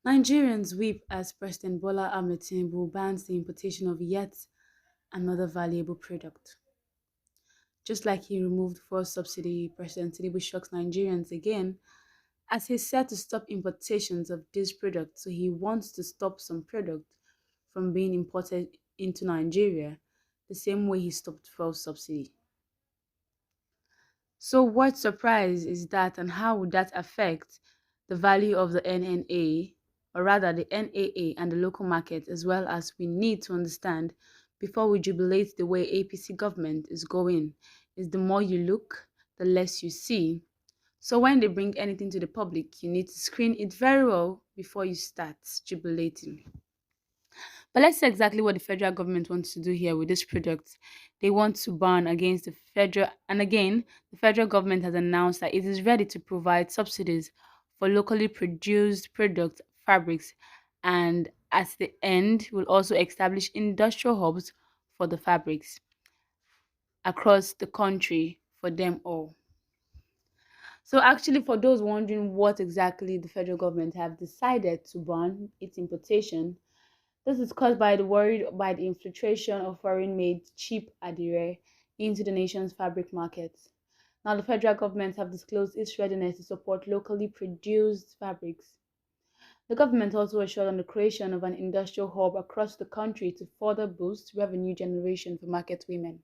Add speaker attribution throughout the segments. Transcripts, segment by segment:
Speaker 1: Nigerians weep as President Bola Ahmed Tinubu bans the importation of yet another valuable product. Just like he removed fuel subsidy, President Tinubu shocks Nigerians again as he said to stop importations of this product. So he wants to stop some product from being imported into Nigeria the same way he stopped fuel subsidy. So what surprise is that and how would that affect the value of the NNA, or rather the NAA and the local market, as well as we need to understand before we jubilate the way APC government is going is the more you look, the less you see. So when they bring anything to the public, you need to screen it very well before you start jubilating. But let's see exactly what the federal government wants to do here with this product. They want to ban against the federal, and again, the federal government has announced that it is ready to provide subsidies for locally produced product fabrics, and at the end, will also establish industrial hubs for the fabrics across the country for them all. So actually, for those wondering what exactly the federal government have decided to ban its importation, this is caused by the worry by the infiltration of foreign-made cheap adire into the nation's fabric markets. Now, the federal government have disclosed its readiness to support locally produced fabrics. The government also assured on the creation of an industrial hub across the country to further boost revenue generation for market women.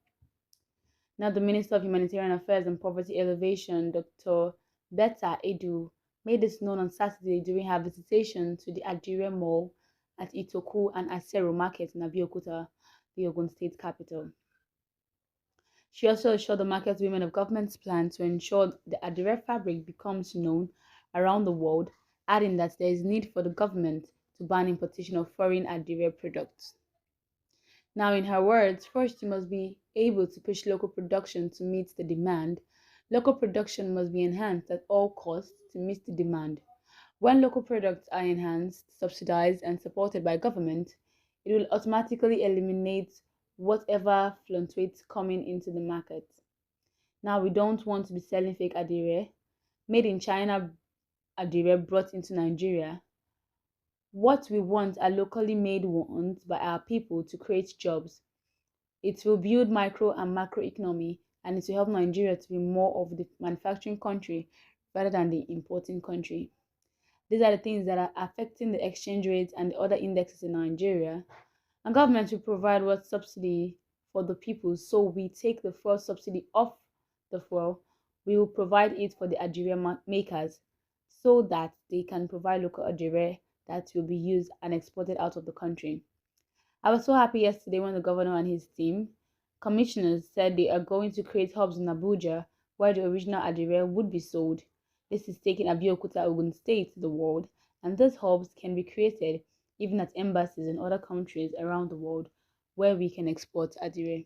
Speaker 1: Now, the Minister of Humanitarian Affairs and Poverty Elevation, Dr. Betta Edu, made this known on Saturday during her visitation to the Adire Mall at Itoku and Asero Market in Abeokuta, the Ogun State capital. She also assured the market women of government's plan to ensure the Adire fabric becomes known around the world, adding that there is need for the government to ban importation of foreign Adire products. Now, in her words, first you must be able to push local production to meet the demand. Local production must be enhanced at all costs to meet the demand. When local products are enhanced, subsidized, and supported by government, it will automatically eliminate whatever fluctuates coming into the market. Now, we don't want to be selling fake adire, made in China adire brought into Nigeria. What we want are locally made ones by our people to create jobs. It will build micro and macro economy, and it will help Nigeria to be more of the manufacturing country rather than the importing country. These are the things that are affecting the exchange rates and the other indexes in Nigeria. And government will provide what subsidy for the people. So we take the fuel subsidy off the fuel. We will provide it for the Adire makers so that they can provide local Adire that will be used and exported out of the country. I was so happy yesterday when the governor and his team, commissioners, said they are going to create hubs in Abuja where the original Adire would be sold. This is taking Abeokuta Ogun State to the world, and these hubs can be created even at embassies in other countries around the world where we can export Adire.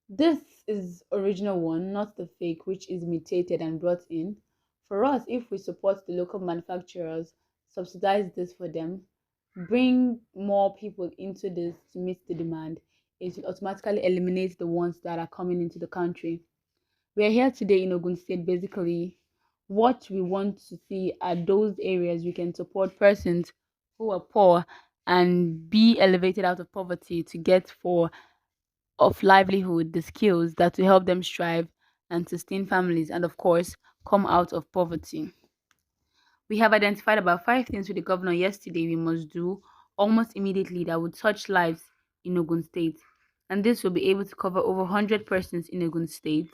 Speaker 1: This is original one, not the fake which is imitated and brought in. For us, if we support the local manufacturers, subsidize this for them, bring more people into this to meet the demand, it will automatically eliminate the ones that are coming into the country. We are here today in Ogun State. Basically, what we want to see are those areas we can support persons who are poor and be elevated out of poverty to get for of livelihood the skills that will help them strive and sustain families and of course come out of poverty. We have identified about 5 things with the governor yesterday we must do almost immediately that would touch lives in Ogun State. And this will be able to cover over 100 persons in Ogun State.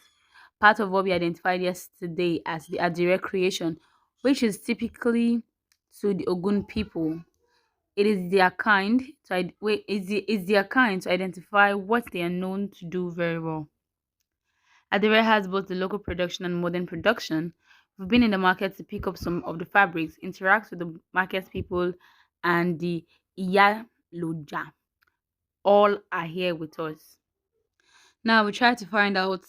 Speaker 1: Part of what we identified yesterday as the Adire creation, which is typically to the Ogun people. It is their kind to it's their kind to identify what they are known to do very well. Adire has both the local production and modern production. We've been in the market to pick up some of the fabrics, interact with the market people, and the Iyaloja. All are here with us. Now we try to find out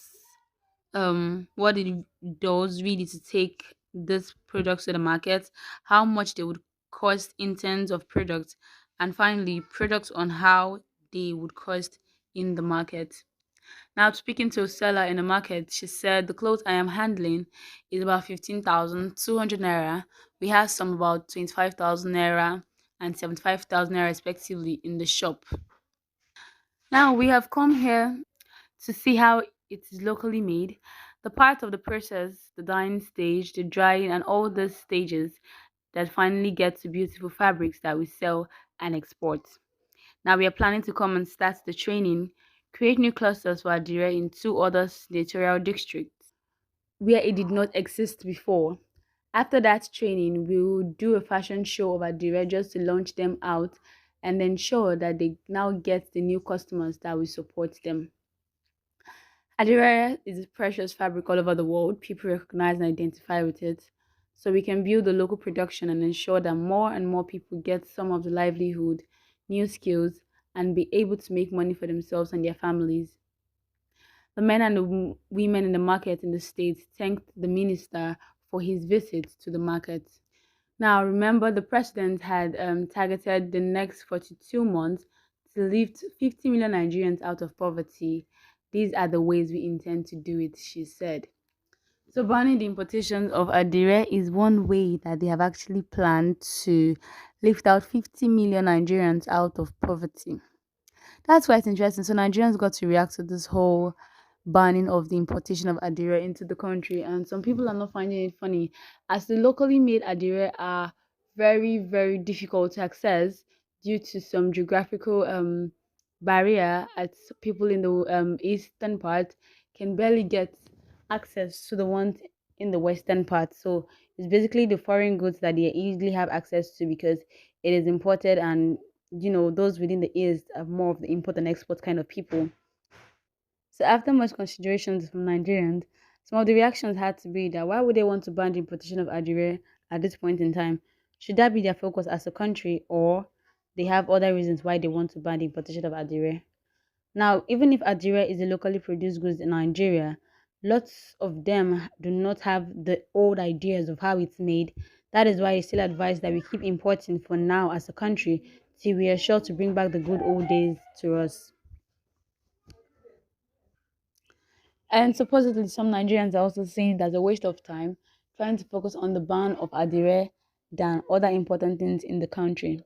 Speaker 1: what it does really to take this products to the market, how much they would cost in terms of products, and finally products on how they would cost in the market. Now, speaking to a seller in the market, she said the clothes I am handling is about 15,200 naira. We have some about 25,000 naira and 75,000 naira respectively in the shop. Now, we have come here to see how it is locally made, the part of the process, the dyeing stage, the drying, and all those stages that finally get to beautiful fabrics that we sell and export. Now we are planning to come and start the training, create new clusters for Adire in two other senatorial districts where it did not exist before. After that training, we will do a fashion show of Adire just to launch them out and ensure that they now get the new customers that will support them. Adire is a precious fabric all over the world. People recognize and identify with it. So we can build the local production and ensure that more and more people get some of the livelihood, new skills, and be able to make money for themselves and their families. The men and the women in the market in the States thanked the minister for his visit to the market. Now, remember, the president had targeted the next 42 months to lift 50 million Nigerians out of poverty. These are the ways we intend to do it, she said. So, banning the importation of Adire is one way that they have actually planned to lift out 50 million Nigerians out of poverty. That's quite interesting. So Nigerians got to react to this whole banning of the importation of adire into the country, and some people are not finding it funny, as the locally made adire are very, very difficult to access due to some geographical barrier, as people in the eastern part can barely get access to the ones in the western part. So it's basically the foreign goods that they easily have access to because it is imported, and those within the east are more of the import and export kind of people. So after much considerations from Nigerians, some of the reactions had to be that why would they want to ban the importation of adire at this point in time? Should that be their focus as a country, or they have other reasons why they want to ban the importation of adire? Now, even if adire is a locally produced goods in Nigeria, lots of them do not have the old ideas of how it's made. That is why it's still advised that we keep importing for now as a country till we are sure to bring back the good old days to us. And supposedly, some Nigerians are also saying that's a waste of time trying to focus on the ban of adire than other important things in the country.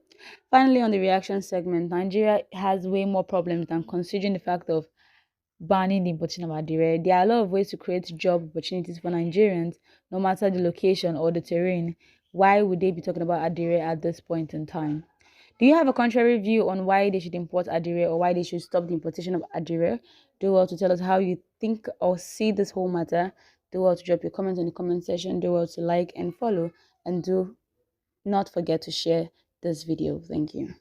Speaker 1: Finally, on the reaction segment, Nigeria has way more problems than considering the fact of banning the importation of adire. There are a lot of ways to create job opportunities for Nigerians, no matter the location or the terrain. Why would they be talking about adire at this point in time? Do you have a contrary view on why they should import adire or why they should stop the importation of adire? Do well to tell us how you think or see this whole matter. Do well to drop your comments in the comment section. Do well to like and follow, and do not forget to share this video. Thank you.